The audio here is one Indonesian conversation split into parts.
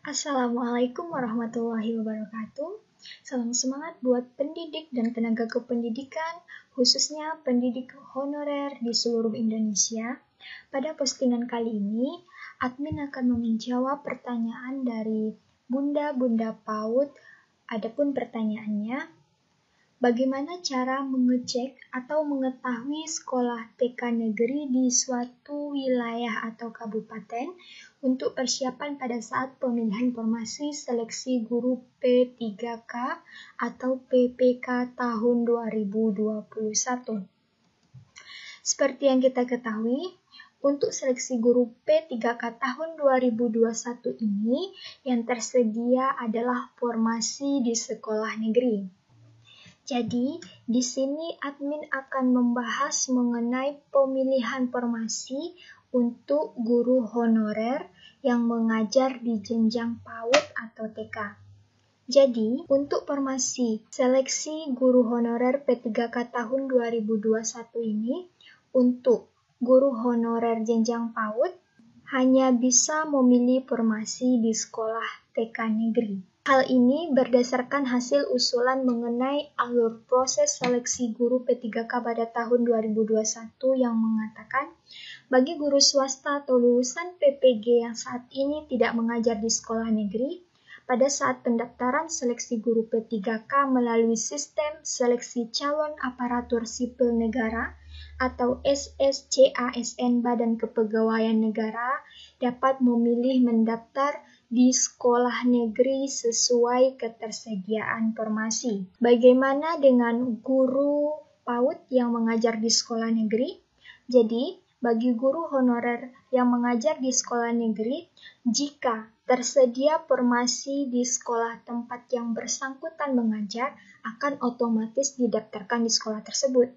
Assalamualaikum warahmatullahi wabarakatuh. Salam semangat buat pendidik dan tenaga kependidikan, khususnya pendidik honorer di seluruh Indonesia. Pada postingan kali ini, admin akan menjawab pertanyaan dari Bunda-Bunda PAUD. Adapun pertanyaannya, bagaimana cara mengecek atau mengetahui sekolah TK negeri di suatu wilayah atau kabupaten untuk persiapan pada saat pemilihan formasi seleksi guru P3K atau PPK tahun 2021? Seperti yang kita ketahui, untuk seleksi guru P3K tahun 2021 ini yang tersedia adalah formasi di sekolah negeri. Jadi, di sini admin akan membahas mengenai pemilihan formasi untuk guru honorer yang mengajar di jenjang PAUD atau TK. Jadi, untuk formasi seleksi guru honorer P3K tahun 2021 ini, untuk guru honorer jenjang PAUD hanya bisa memilih formasi di sekolah TK negeri. Hal ini berdasarkan hasil usulan mengenai alur proses seleksi guru P3K pada tahun 2021 yang mengatakan, bagi guru swasta atau lulusan PPG yang saat ini tidak mengajar di sekolah negeri, pada saat pendaftaran seleksi guru P3K melalui sistem seleksi calon aparatur sipil negara atau SSCASN Badan Kepegawaian Negara dapat memilih mendaftar di sekolah negeri sesuai ketersediaan formasi. Bagaimana dengan guru PAUD yang mengajar di sekolah negeri? Jadi, bagi guru honorer yang mengajar di sekolah negeri, jika tersedia formasi di sekolah tempat yang bersangkutan mengajar, akan otomatis didaftarkan di sekolah tersebut.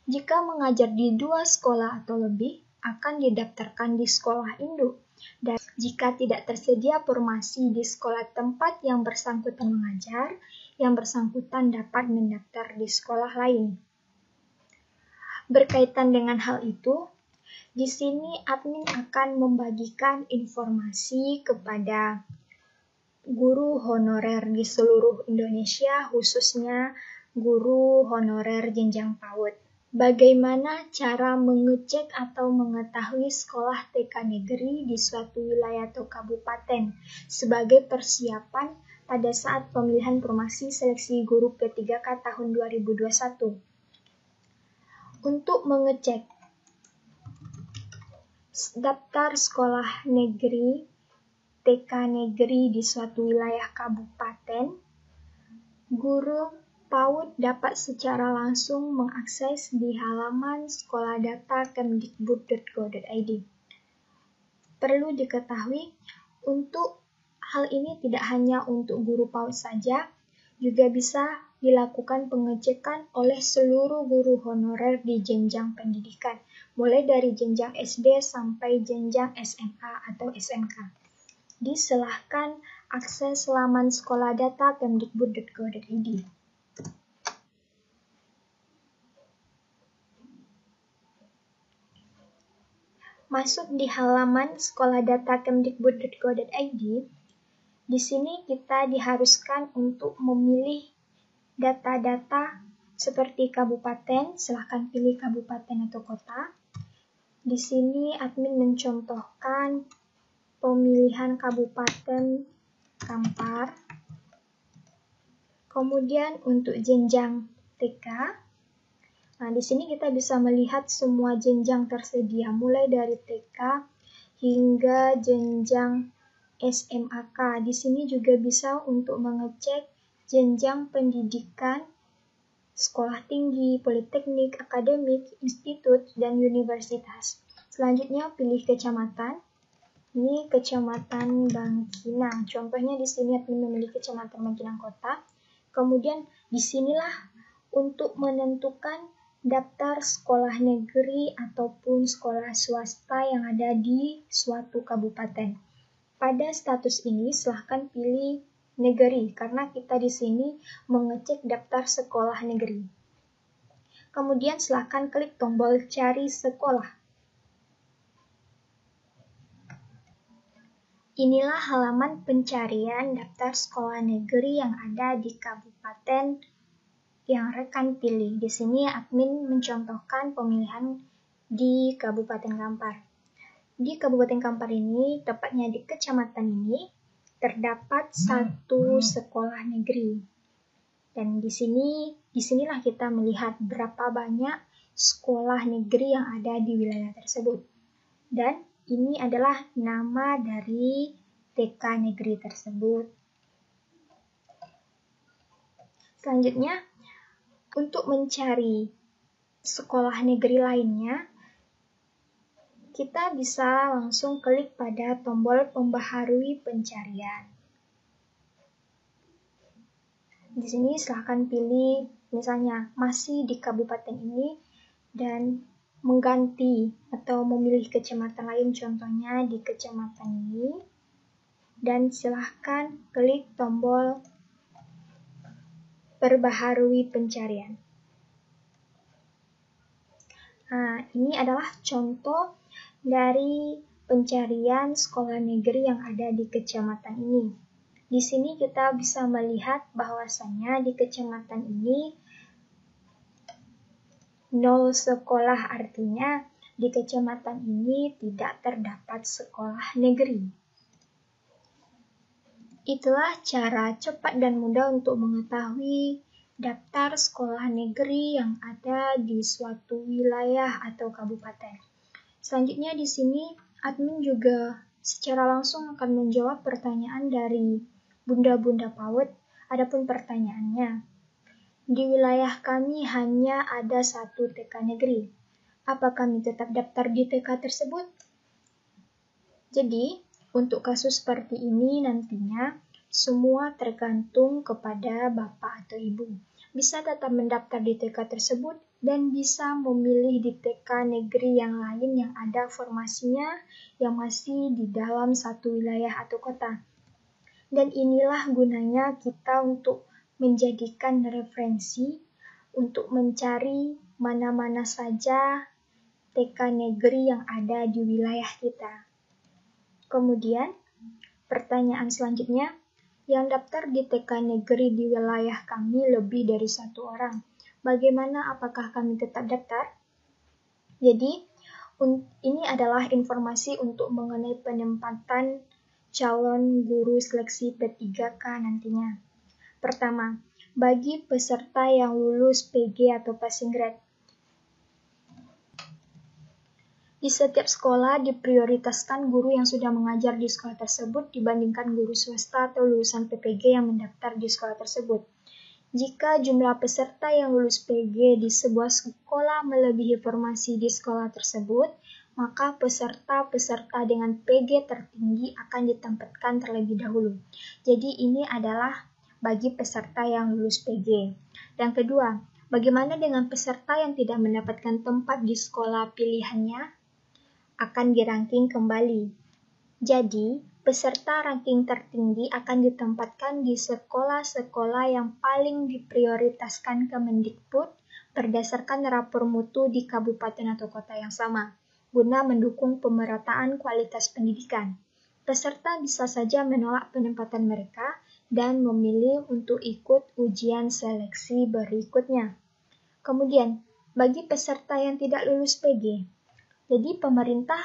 Jika mengajar di 2 sekolah atau lebih, akan didaftarkan di sekolah induk. Dan jika tidak tersedia formasi di sekolah tempat yang bersangkutan mengajar, yang bersangkutan dapat mendaftar di sekolah lain. Berkaitan dengan hal itu, di sini admin akan membagikan informasi kepada guru honorer di seluruh Indonesia, khususnya guru honorer jenjang PAUD. Bagaimana cara mengecek atau mengetahui sekolah TK negeri di suatu wilayah atau kabupaten sebagai persiapan pada saat pemilihan formasi seleksi guru P3K tahun 2021? Untuk mengecek daftar sekolah negeri TK negeri di suatu wilayah kabupaten, guru PAUD dapat secara langsung mengakses di halaman sekolah data kemdikbud.go.id. Perlu diketahui, untuk hal ini tidak hanya untuk guru PAUD saja, juga bisa dilakukan pengecekan oleh seluruh guru honorer di jenjang pendidikan, mulai dari jenjang SD sampai jenjang SMA atau SMK. Disilahkan akses laman sekolah data kemdikbud.go.id. Masuk di halaman sekolah data kemdikbud.go.id, di sini kita diharuskan untuk memilih data-data seperti kabupaten, silahkan pilih kabupaten atau kota. Di sini admin mencontohkan pemilihan kabupaten Kampar. Kemudian untuk jenjang TK, di sini kita bisa melihat semua jenjang tersedia, mulai dari TK hingga jenjang SMAK. Di sini juga bisa untuk mengecek jenjang pendidikan, sekolah tinggi, politeknik, akademik, institut, dan universitas. Selanjutnya pilih kecamatan. Ini Kecamatan Bangkinang. Contohnya di sini admin memilih Kecamatan Bangkinang Kota. Kemudian disinilah untuk menentukan daftar sekolah negeri ataupun sekolah swasta yang ada di suatu kabupaten. Pada status ini silahkan pilih negeri karena kita di sini mengecek daftar sekolah negeri. Kemudian silahkan klik tombol cari sekolah. Inilah halaman pencarian daftar sekolah negeri yang ada di kabupaten yang rekan pilih. Di sini admin mencontohkan pemilihan di Kabupaten Kampar. Di Kabupaten Kampar ini, tepatnya di kecamatan ini, terdapat satu sekolah negeri. Dan disinilah kita melihat berapa banyak sekolah negeri yang ada di wilayah tersebut. Dan ini adalah nama dari TK negeri tersebut. Selanjutnya, untuk mencari sekolah negeri lainnya, kita bisa langsung klik pada tombol pembaharui pencarian. Di sini silahkan pilih misalnya masih di kabupaten ini dan mengganti atau memilih kecamatan lain, contohnya di kecamatan ini, dan silahkan klik tombol perbaharui pencarian. Nah, ini adalah contoh dari pencarian sekolah negeri yang ada di kecamatan ini. Di sini kita bisa melihat bahwasannya di kecamatan ini 0 sekolah, artinya di kecamatan ini tidak terdapat sekolah negeri. Itulah cara cepat dan mudah untuk mengetahui daftar sekolah negeri yang ada di suatu wilayah atau kabupaten. Selanjutnya di sini admin juga secara langsung akan menjawab pertanyaan dari Bunda-Bunda PAUD. Adapun pertanyaannya, di wilayah kami hanya ada satu TK negeri. Apa kami tetap daftar di TK tersebut? Jadi, untuk kasus seperti ini nantinya, semua tergantung kepada Bapak atau Ibu. Bisa tetap mendaftar di TK tersebut dan bisa memilih di TK negeri yang lain yang ada formasinya yang masih di dalam satu wilayah atau kota. Dan inilah gunanya kita untuk menjadikan referensi untuk mencari mana-mana saja TK negeri yang ada di wilayah kita. Kemudian, pertanyaan selanjutnya, yang daftar di TK negeri di wilayah kami lebih dari 1 orang. Bagaimana, apakah kami tetap daftar? Jadi, ini adalah informasi untuk mengenai penempatan calon guru seleksi P3K nantinya. Pertama, bagi peserta yang lulus PG atau passing grade. Di setiap sekolah diprioritaskan guru yang sudah mengajar di sekolah tersebut dibandingkan guru swasta atau lulusan PPG yang mendaftar di sekolah tersebut. Jika jumlah peserta yang lulus PG di sebuah sekolah melebihi formasi di sekolah tersebut, maka peserta-peserta dengan PG tertinggi akan ditempatkan terlebih dahulu. Jadi ini adalah bagi peserta yang lulus PG. Yang kedua, bagaimana dengan peserta yang tidak mendapatkan tempat di sekolah pilihannya? Akan dirangking kembali. Jadi, peserta ranking tertinggi akan ditempatkan di sekolah-sekolah yang paling diprioritaskan Kemendikbud berdasarkan rapor mutu di kabupaten atau kota yang sama, guna mendukung pemerataan kualitas pendidikan. Peserta bisa saja menolak penempatan mereka dan memilih untuk ikut ujian seleksi berikutnya. Kemudian, bagi peserta yang tidak lulus PG, jadi pemerintah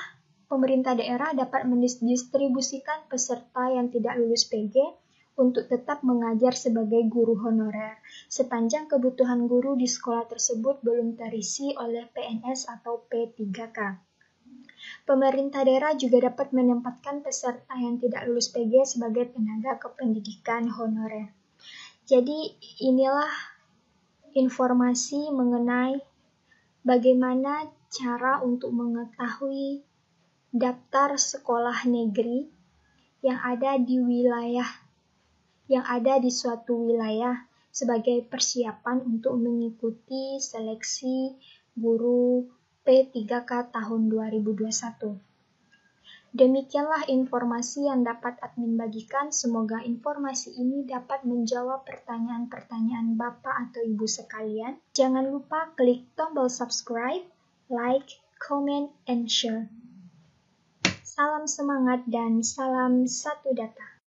daerah dapat mendistribusikan peserta yang tidak lulus PG untuk tetap mengajar sebagai guru honorer, sepanjang kebutuhan guru di sekolah tersebut belum terisi oleh PNS atau P3K. Pemerintah daerah juga dapat menempatkan peserta yang tidak lulus PG sebagai tenaga kependidikan honorer. Jadi inilah informasi mengenai bagaimana cara untuk mengetahui daftar sekolah negeri yang ada di suatu wilayah sebagai persiapan untuk mengikuti seleksi guru P3K tahun 2021. Demikianlah informasi yang dapat admin bagikan. Semoga informasi ini dapat menjawab pertanyaan-pertanyaan Bapak atau Ibu sekalian. Jangan lupa klik tombol subscribe, like, comment, and share. Salam semangat dan salam satu data.